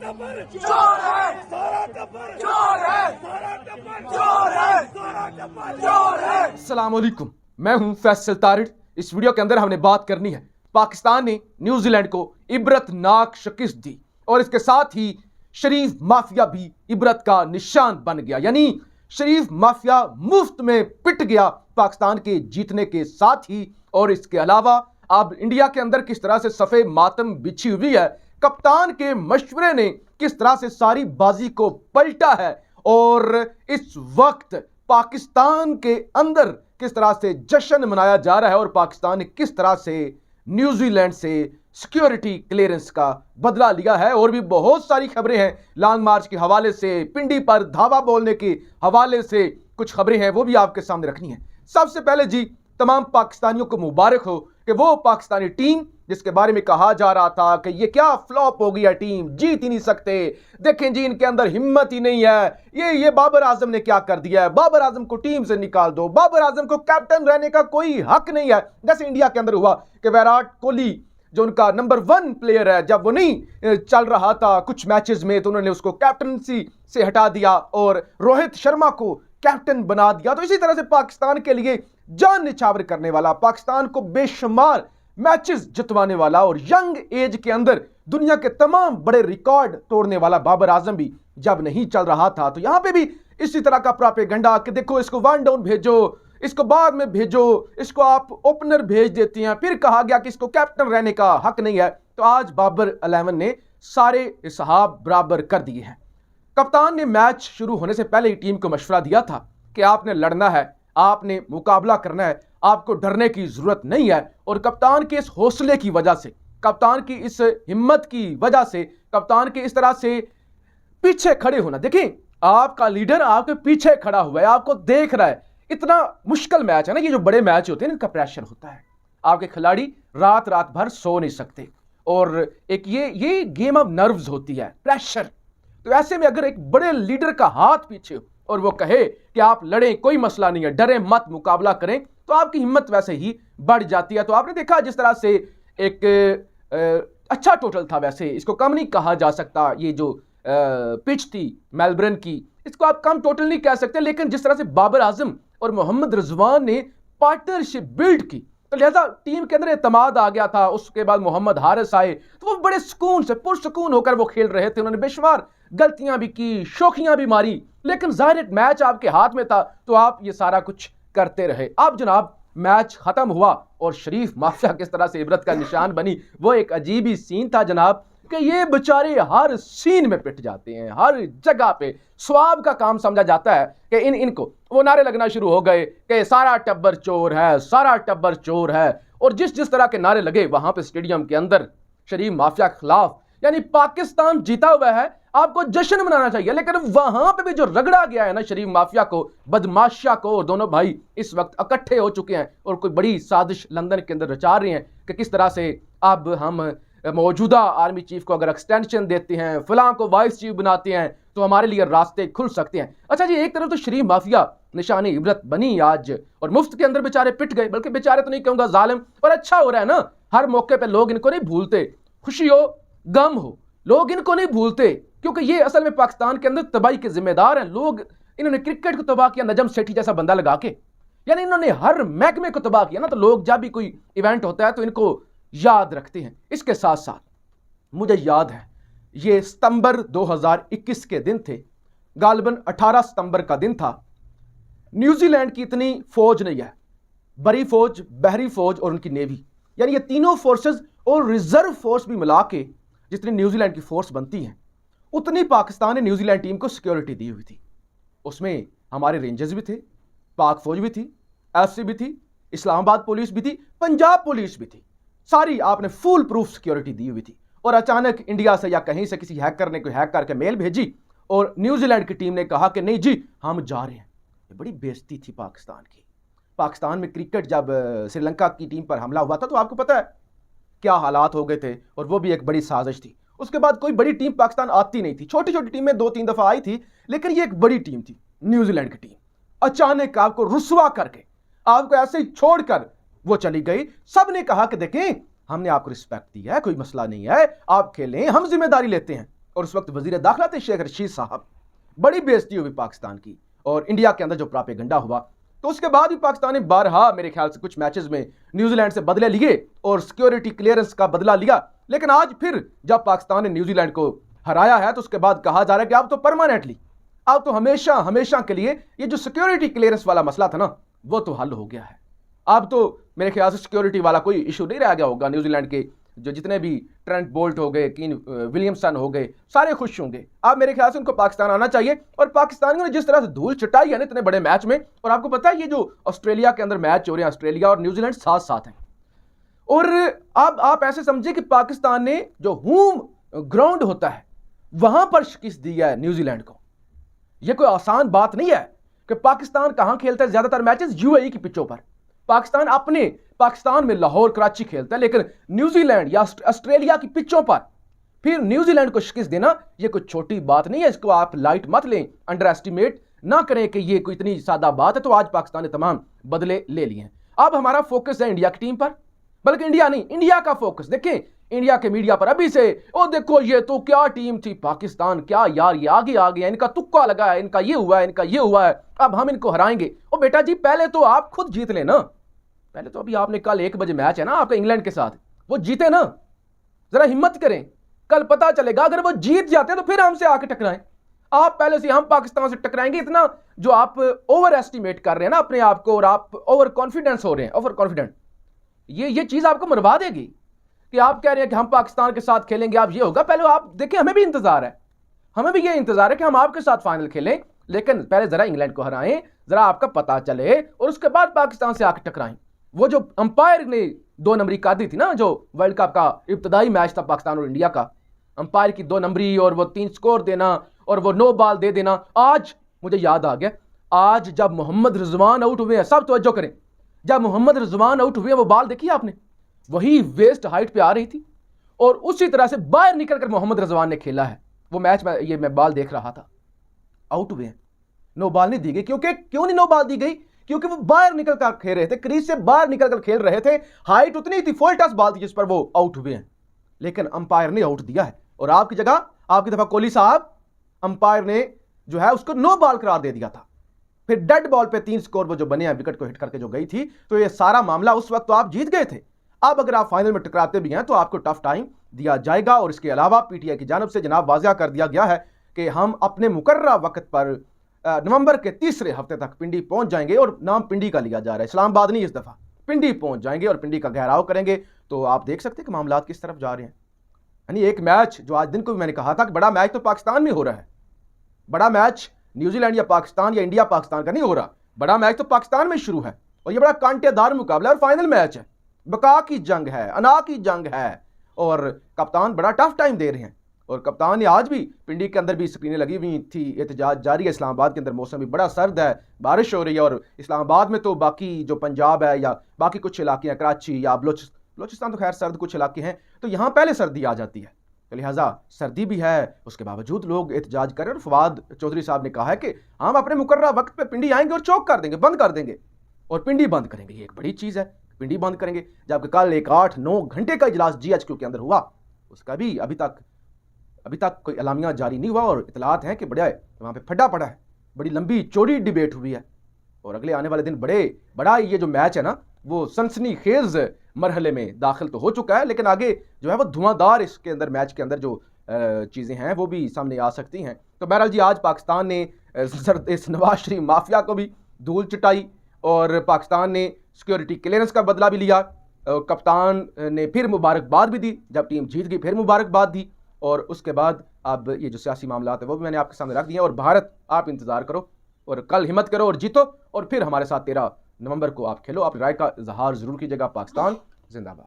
टब्बर चोर है, सारा टब्बर चोर है, सारा टब्बर चोर है, सारा टब्बर चोर है। अस्सलाम वालेकुम, मैं हूं फैसल तारिड़। इस वीडियो के अंदर हमने बात करनी है, पाकिस्तान ने न्यूजीलैंड को इबरतनाक शिकस्त दी और इसके साथ ही शरीफ माफिया भी इबरत का निशान बन गया। यानी शरीफ माफिया मुफ्त में पिट गया पाकिस्तान के जीतने के साथ ही। और इसके अलावा अब इंडिया के अंदर किस तरह से सफ़े मातम बिछी हुई है, कप्तान के मशवरे ने किस तरह से सारी बाजी को पलटा है और इस वक्त पाकिस्तान के अंदर किस तरह से जश्न मनाया जा रहा है और पाकिस्तान ने किस तरह से न्यूजीलैंड से सिक्योरिटी क्लियरेंस का बदला लिया है। और भी बहुत सारी खबरें हैं, लॉन्ग मार्च के हवाले से, पिंडी पर धावा बोलने के हवाले से कुछ खबरें हैं, वो भी आपके सामने रखनी है। सबसे पहले जी, तमाम पाकिस्तानियों को मुबारक हो कि वो पाकिस्तानी टीम जिसके बारे में कहा जा रहा था कि ये क्या फ्लॉप हो गया, टीम जीत ही नहीं सकते, देखें जी इनके अंदर हिम्मत ही नहीं है, ये बाबर आजम ने क्या कर दिया है, बाबर आजम को टीम से निकाल दो, बाबर आजम को कैप्टन रहने का कोई हक नहीं है। जैसे इंडिया के अंदर हुआ कि विराट कोहली जो उनका नंबर 1 प्लेयर है, जब वो नहीं चल रहा था कुछ मैचेस में तो उन्होंने उसको कैप्टनसी से हटा दिया और रोहित शर्मा को कैप्टन बना दिया। तो इसी तरह से पाकिस्तान के लिए जान निछावर करने वाला, पाकिस्तान को बेशुमार मैचेस जितवाने वाला और यंग एज के अंदर दुनिया के तमाम बड़े रिकॉर्ड तोड़ने वाला बाबर आजम भी जब नहीं चल रहा था तो यहां पे भी इसी तरह का प्रोपेगेंडा कि देखो इसको 1 डाउन भेजो, इसको बाद में भेजो, इसको आप ओपनर भेज देती हैं, फिर कहा गया कि इसको कैप्टन रहने का हक नहीं है। तो आज बाबर 11 ने सारे हिसाब बराबर कर दिए हैं। कप्तान ने मैच शुरू होने से पहले ही टीम को मशवरा दिया था कि आपने लड़ना है, आपने मुकाबला करना है, आपको डरने की जरूरत नहीं है। और कप्तान के इस हौसले की वजह से, कप्तान की इस हिम्मत की वजह से, कप्तान के इस तरह से पीछे खड़े होना, देखें आपका लीडर आपके पीछे खड़ा हुआ है, आपको देख रहा है। इतना मुश्किल मैच है ना, ये जो बड़े मैच होते हैं इनका प्रेशर होता है, आपके खिलाड़ी रात रात भर सो नहीं सकते और एक ये गेम ऑफ नर्व्स होती है, प्रेशर। तो ऐसे में अगर एक बड़े लीडर का हाथ पीछे हो और वो कहे कि आप लड़ें, कोई मसला नहीं है, डरें मत, मुकाबला करें, तो आपकी हिम्मत वैसे ही बढ़ जाती है। तो आपने देखा जिस तरह से एक अच्छा टोटल था, वैसे इसको कम नहीं कहा जा सकता। ये जो पिच थी मेलबर्न की, इसको आप कम टोटल नहीं कह सकते, लेकिन जिस तरह से बाबर आजम और मोहम्मद रिजवान ने पार्टनरशिप बिल्ड की तो लिहाजा टीम के अंदर एतमाद आ गया था। उसके बाद मोहम्मद हारिस आए तो वो बड़े सुकून से, पुरसुकून होकर वो खेल रहे थे। उन्होंने बेशुमार गलतियां भी की, शौकियां भी मारी, लेकिन जाहिर मैच आपके हाथ में था तो आप ये सारा कुछ करते रहे। अब जनाब मैच खत्म हुआ और शरीफ माफिया किस तरह से इबरत का निशान बनी, वो एक अजीब ही सीन था जनाब कि ये बेचारे हर सीन में पिट जाते हैं, हर जगह पे स्वाब का काम समझा जाता है कि इनको वो नारे लगना शुरू हो गए कि सारा टब्बर चोर है, सारा टब्बर चोर है। और जिस तरह के नारे लगे वहां पे स्टेडियम के अंदर शरीफ माफिया के खिलाफ, यानी पाकिस्तान जीता हुआ है, आपको जश्न मनाना चाहिए, लेकिन वहां पे भी जो रगड़ा गया है ना शरीफ माफिया को, बदमाशिया को, और दोनों भाई इस वक्त इकट्ठे हो चुके हैं और कोई बड़ी साजिश लंदन के अंदर रचा रहे हैं कि किस तरह से अब हम मौजूदा आर्मी चीफ को अगर एक्सटेंशन देते हैं, फलां को वाइस चीफ बनाते हैं तो हमारे लिए रास्ते खुल सकते हैं। अच्छा जी, एक तरफ तो शरीफ माफिया निशानी इबरत बनी आज और मुफ्त के अंदर बेचारे पिट गए, बल्कि बेचारे तो नहीं कहूंगा, जालिम। और अच्छा हो रहा है ना, हर मौके पर लोग इनको नहीं भूलते, खुशी हो गम हो, लोग इनको नहीं भूलते, क्योंकि ये असल में पाकिस्तान के अंदर तबाही के जिम्मेदार हैं लोग। इन्होंने क्रिकेट को तबाह किया नजम सेठी जैसा बंदा लगा के, यानी इन्होंने हर महकमे को तबाह किया ना। तो लोग जब भी कोई इवेंट होता है तो इनको याद रखते हैं। इसके साथ साथ मुझे याद है ये सितंबर 2021 के दिन थे, गालिबन 18 सितंबर का दिन था। न्यूजीलैंड की इतनी फौज नहीं है, बरी फौज, बहरी फौज और उनकी नेवी, यानी ये तीनों फोर्सेस और रिजर्व फोर्स भी मिला के जितनी न्यूजीलैंड की फोर्स बनती है, उतनी पाकिस्तान ने न्यूजीलैंड टीम को सिक्योरिटी दी हुई थी। उसमें हमारे रेंजर्स भी थे, पाक फौज भी थी, एफसी भी थी, इस्लामाबाद पुलिस भी थी, पंजाब पुलिस भी थी, सारी आपने फुल प्रूफ सिक्योरिटी दी हुई थी। और अचानक इंडिया से या कहीं से किसी हैकर ने कोई हैक करके मेल भेजी और न्यूजीलैंड की टीम ने कहा कि नहीं जी हम जा रहे हैं। ये बड़ी बेइज्जती थी पाकिस्तान की। पाकिस्तान में क्रिकेट जब श्रीलंका की टीम पर हमला हुआ था तो आपको पता है क्या हालात हो गए थे, और वो भी एक बड़ी साजिश थी। उसके बाद कोई बड़ी टीम पाकिस्तान आती नहीं थी, छोटी छोटी टीमें 2-3 दफा आई थी, लेकिन ये एक बड़ी टीम थी न्यूजीलैंड की टीम। अचानक आपको रुसवा करके, आपको ऐसे ही छोड़कर वो चली गई। सब ने कहा कि देखें हमने आपको रिस्पेक्ट दी है, कोई मसला नहीं है, आप खेलें, हम जिम्मेदारी लेते हैं। और उस वक्त वजीर दाखिला थे शेख रशीद साहब। बड़ी बेइज्जती हुई पाकिस्तान की और इंडिया के अंदर जो प्रोपेगेंडा हुआ, तो उसके बाद भी पाकिस्तान ने बारहा मेरे ख्याल से कुछ मैचेस में न्यूजीलैंड से बदले लिए और सिक्योरिटी क्लियरेंस का बदला लिया। लेकिन आज फिर जब पाकिस्तान ने न्यूजीलैंड को हराया है तो उसके बाद कहा जा रहा है कि अब तो परमानेंटली, अब तो हमेशा हमेशा के लिए ये जो सिक्योरिटी क्लियरेंस वाला मसला था ना, वो तो हल हो गया है। अब तो मेरे ख्याल से सिक्योरिटी वाला कोई इशू नहीं रह गया होगा। न्यूजीलैंड के जो जितने भी ट्रेंट बोल्ट हो गए, कीन विलियमसन हो गए, सारे खुश होंगे। अब मेरे ख्याल से उनको पाकिस्तान आना चाहिए। और पाकिस्तानियों ने जिस तरह से धूल चटाई है ना इतने बड़े मैच में, और आपको पता है ये जो ऑस्ट्रेलिया के अंदर मैच हो रहे हैं, ऑस्ट्रेलिया और न्यूजीलैंड साथ साथ हैं, और अब आप ऐसे समझिए कि पाकिस्तान ने जो होम ग्राउंड होता है वहां पर शिकस्त दी है न्यूजीलैंड को। यह कोई आसान बात नहीं है कि पाकिस्तान कहां खेलता है ज्यादातर मैचेस यूएई की पिचों पर। पाकिस्तान में लाहौर कराची खेलता है, लेकिन न्यूजीलैंड या ऑस्ट्रेलिया की पिचों पर फिर न्यूजीलैंड को शिकस्त देना यह कोई छोटी बात नहीं है। इसको आप लाइट मत लें, अंडर एस्टिमेट ना करें कि यह कोई इतनी सादा बात है। तो आज पाकिस्तान ने तमाम बदले ले लिए हैं। अब हमारा फोकस है इंडिया की टीम पर, बल्कि इंडिया नहीं, इंडिया का फोकस देखें इंडिया के मीडिया पर अभी से, ओ देखो ये तो क्या टीम थी पाकिस्तान, क्या यार ये आगे आ गया, इनका तुक्का लगा है, इनका ये हुआ है, इनका ये हुआ है, अब हम इनको हराएंगे। ओ बेटा जी पहले तो आप खुद जीत लेना। पहले तो अभी आपने कल 1 बजे मैच है ना आपका इंग्लैंड के साथ, वो जीते ना, जरा हिम्मत करें, कल पता चलेगा अगर वो जीत जाते हैं तो फिर हमसे आके टकराएं। आप पहले से हम पाकिस्तान से टकराएंगे, इतना जो आप ओवर एस्टिमेट कर रहे हैं ना अपने आप को, और आप ओवर कॉन्फिडेंस हो रहे हैं, ओवर कॉन्फिडेंट, ये चीज आपको मरवा देगी कि आप कह रहे हैं कि हम पाकिस्तान के साथ खेलेंगे, आप ये होगा। पहले आप देखिए, हमें भी इंतजार है, हमें भी ये इंतजार है कि हम आपके साथ फाइनल खेलें, लेकिन पहले जरा इंग्लैंड को हराएं, जरा आपका पता चले, और उसके बाद पाकिस्तान से आके टकराएं। वो जो अंपायर ने 2 नंबरी काटी थी ना, जो वर्ल्ड कप का इब्तदाई मैच था पाकिस्तान और इंडिया का, अंपायर की 2 नंबरी और वो 3 स्कोर देना और वो 9 बॉल दे देना। आज मुझे याद आ गया, आज जब मोहम्मद रिजवान आउट हुए हैं, सब तवज्जो करें, जब मोहम्मद रिजवान आउट हुए वो बॉल देखी आपने, वही वेस्ट हाइट पे आ रही थी और उसी तरह से बाहर निकलकर मोहम्मद रिजवान ने खेला है वो मैच में। ये मैं बॉल देख रहा था, आउट हुए हैं, 9 बॉल नहीं दी गई। क्योंकि क्यों नहीं 9 बॉल दी गई? क्योंकि वो बाहर निकल कर खेल रहे थे, क्रीज से बाहर निकलकर खेल रहे थे, हाइट उतनी थी, फुल टच बॉल थी जिस पर वो आउट हुए हैं, लेकिन अंपायर ने आउट दिया है। और आपकी जगह आपकी दफा कोहली साहब, अंपायर ने जो है उसको 9 बॉल करार दे दिया था। फिर डेड बॉल पे 3 स्कोर वो जो बने हैं विकेट को हिट करके जो गई थी, तो ये सारा मामला उस वक्त तो आप जीत गए थे। अब अगर आप फाइनल में टकराते भी हैं तो आपको टफ टाइम दिया जाएगा। और इसके अलावा पीटीआई की जानिब से जनाब वाज़िया कर दिया गया है कि हम अपने मुकर्ररा वक्त पर नवंबर के 3रे हफ्ते तक पिंडी पहुंच जाएंगे, और नाम पिंडी का लिया जा रहा है, इस्लामाबाद नहीं, इस दफा पिंडी पहुंच जाएंगे और पिंडी का घेराव करेंगे। तो आप देख सकते हैं कि मामला किस तरफ जा रहे हैं। यानी एक मैच जो आज दिन को भी मैंने कहा था कि बड़ा मैच तो पाकिस्तान में हो रहा है, बड़ा मैच न्यूजीलैंड या पाकिस्तान या इंडिया पाकिस्तान का नहीं हो रहा, बड़ा मैच तो पाकिस्तान में शुरू है, और ये बड़ा कांटेदार मुकाबला और फाइनल मैच है, बका की जंग है, अना की जंग है, और कप्तान बड़ा टफ टाइम दे रहे हैं। और कप्तान ने आज भी पिंडी के अंदर भी स्क्रीनें लगी हुई थी, एहतजाज जारी है। इस्लामाबाद के अंदर मौसम भी बड़ा सर्द है, बारिश हो रही है, और इस्लामाबाद में तो बाकी जो पंजाब है या बाकी कुछ इलाके हैं, कराची या बलोचिस्तान तो खैर सर्द कुछ इलाके हैं, तो यहाँ पहले सर्दी आ जाती है, तो लिहाजा सर्दी भी है, उसके बावजूद लोग एहतजाज करें। और फवाद चौधरी साहब ने कहा है कि हम अपने मुकर्ररा वक्त पे पिंडी आएंगे और चौक कर देंगे, बंद कर देंगे, और पिंडी बंद करेंगे। ये एक बड़ी चीज़ है, पिंडी बंद करेंगे। जबकि कल एक 8-9 घंटे का इजलास जीएचक्यू के अंदर हुआ, उसका भी अभी तक कोई अलामिया जारी नहीं हुआ, और इतलात हैं कि बड़ा वहाँ पे फटा पड़ा है, बड़ी लंबी चौड़ी डिबेट हुई है, और अगले आने वाले दिन बड़ा ये जो मैच है ना वो सनसनीखेज मरहले में दाखिल तो हो चुका है, लेकिन आगे जो है वो धुआंधार इसके अंदर मैच के अंदर जो चीज़ें हैं वो भी सामने आ सकती हैं। तो बहरहाल जी आज पाकिस्तान ने इस नवाज शरीफ माफिया को भी धूल चटाई, और पाकिस्तान ने सिक्योरिटी क्लियरेंस का बदला भी लिया, और कप्तान ने फिर मुबारकबाद भी दी, जब टीम जीत गई फिर मुबारकबाद दी, और उसके बाद अब ये जो सियासी मामला है वो भी मैंने आपके सामने रख दिए। और भारत आप इंतज़ार करो और कल हिम्मत करो और जीतो, और फिर हमारे साथ 13 नवंबर को आप खेलो। आप राय का इजहार ज़रूर कीजिएगा। पाकिस्तान जिंदाबाद।